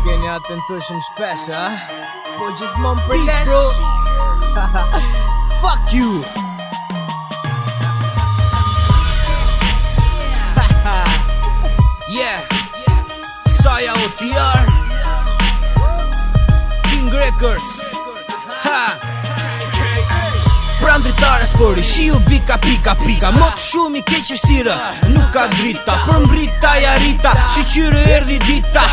Keni atentueshëm shpesh, a? Po gjithmonë për lesh. Fuck you. Yeah. Saja OTR King Records. Pran dritare spori, shiu bika pika pika. Mot shumë i keq shtira, nuk ka drita. Për mbrita ja rita, shiqyre erdi dita.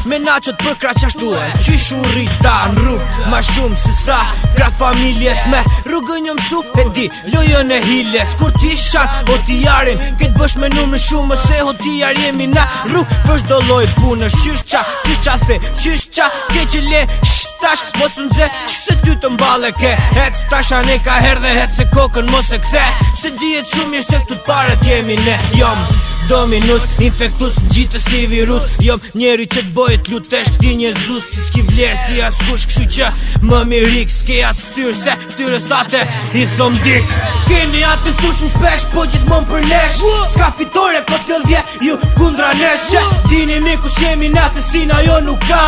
Me naqët për kraqashtuar, qishu rita. Në rrug, ma shumë se sa gra familjes. Me rrugën jo mësu, e di, lojën e hiles. Kur ti shan, o ti jarin, këtë bësh me numër shumë. Se o ti jar jemi na rrug, për shdo loj punë. Qysh qa the, qysh qa ke që le shtash. Mos në dze, që se ty të mbale ke. Hec tasha ne ka her dhe hec se kokën mos e kthe. Se dijet shumë mirë se këtu t'paret jemi ne. Jom dominus, infektus, gjitës si virus. Jom njeri që t'bojt lutesh ti një zus. Ti s'ki vlerë si as kush, këshu që më mirik. S'ke as ftyrë se ftyrës tate i thom dik. Keni atentueshëm shpesh, po gjithmonë për lesh. S'ka fitore kot lëdhje, ju kundra nesh. Dini mi kush jemi na se sina jo nuk ka.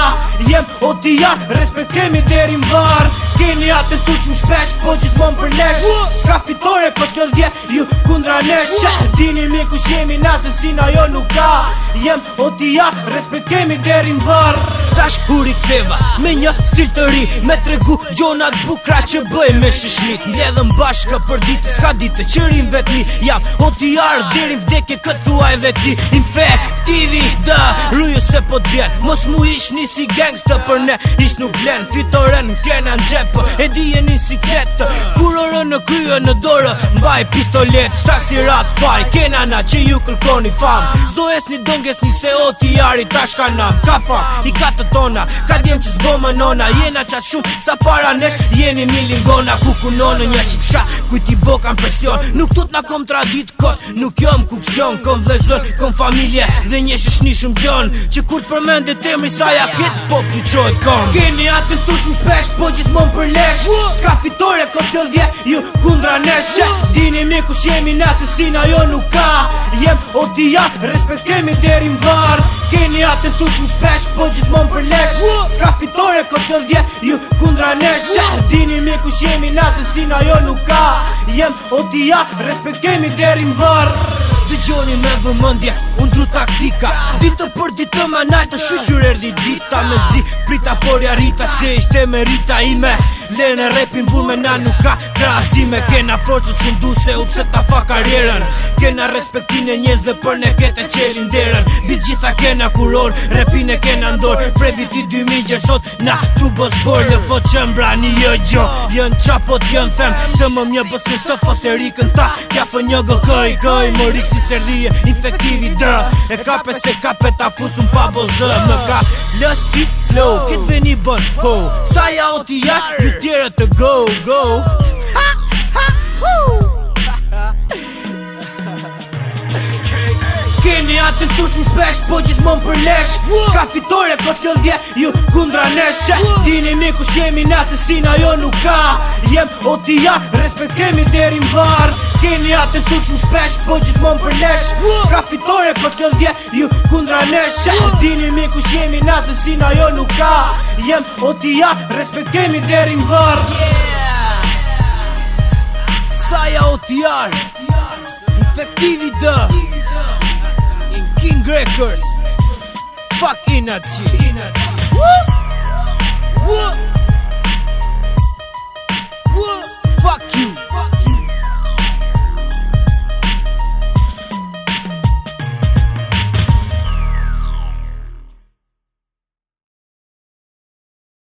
Jem OTR, respektemi deri m'var. Keni atentueshëm shpesh, po gjithmonë për lesh. S'ka fitore kot lëdhje, ju kundra nesh. Dini mi kush jemi na se sina jo nuk ka. Jem OTR, respektemi deri m'var. Tash kur i ktheva me një stil të ri, me tregu gjonat bukra që bëj me shishnit. Mbledhëm bashkë për ditë, s'ka ditë që rim vetmi. Jam OTR, deri vdekje këtë thua edhe ti. Infektivi, da, rruju se po t'vjen. Mos mu ish një si gangsta për ne, ish nuk vlen. Fitoren m'kjena n'gjepë, e dije një sikletë. Kur orën në kryo në dorë, mbaj pistolet. Shtak si rat faj, kena na që ju kërkoni fam. Zdo es një donges një se OTR i tash ka nam. Ka fam, i ka të tona, ka djem që s'bo më nona. Jena qatë shumë, sa para nesh, jeni milingona. Kuku nonë një qipsha, kujti bo kam presion. Nuk tut na kom tradit kot, nuk jom kuksion. Kom vlezën, kom familje, dhe një shëshni shumë gjon. Që kur t'përmende temri sa ja kit, po t'i qojt kom. Keni atentueshëm shpesh, po gjithmonë për lesh. S'ka fitore kot lëdhje, ju kundra nesh. Dini mi kush jemi na se sina jo nuk ka. Jem OTR, respektemi deri m'var. Keni atentueshëm shpesh, po gjithmonë për lesh. S'ka fitore kot lëdhje, ju kundra nesh. Dini mi kush jemi na se sina jo nuk ka. Jem OTR, respektemi deri m'var. Dëgjoni me vëmëndje, unë dru taktika. Ditë për ditë më naltë, shushur erdi dita. Me zi prita por ja rita, se ishte me rita ime. Lene repin bur me na nuk ka krasime. Kena forcë s'undu se u pse ta fa karjerën. Kena respektin e njezve për ne kete qelin derën. Bit gjitha kena kuror, repin e kena ndor. Pre viti 2000 sot na tu bos bor. Lë fot qëmbra një jë gjo, jën qapot jën them. Se më mjë bësir të foserikën ta. Kja fë një gë këj, më rikë si serdhije, infektivi dë. E kape se kape ta fusun pa bozë. Më ka lës pit flow, kit veni bën ho. Saja OTR, ju tjere të go. Ha, ha, Keni atentueshëm shpesh, po gjithmonë për lesh. Ka fitore kot lëdhje, ju kundra nesh. Dini mi kush jemi na se sina jo nuk ka. Jem OTR, respektemi deri m'var. Keni atentueshëm shpesh, po gjithmonë për lesh. Ka fitore kot lëdhje, ju kundra nesh. Dini mi kush jemi na se sina jo nuk ka. Jem OTR, respektemi deri m'var. Saja OTR, infektivi dë. King Records, fuck energy.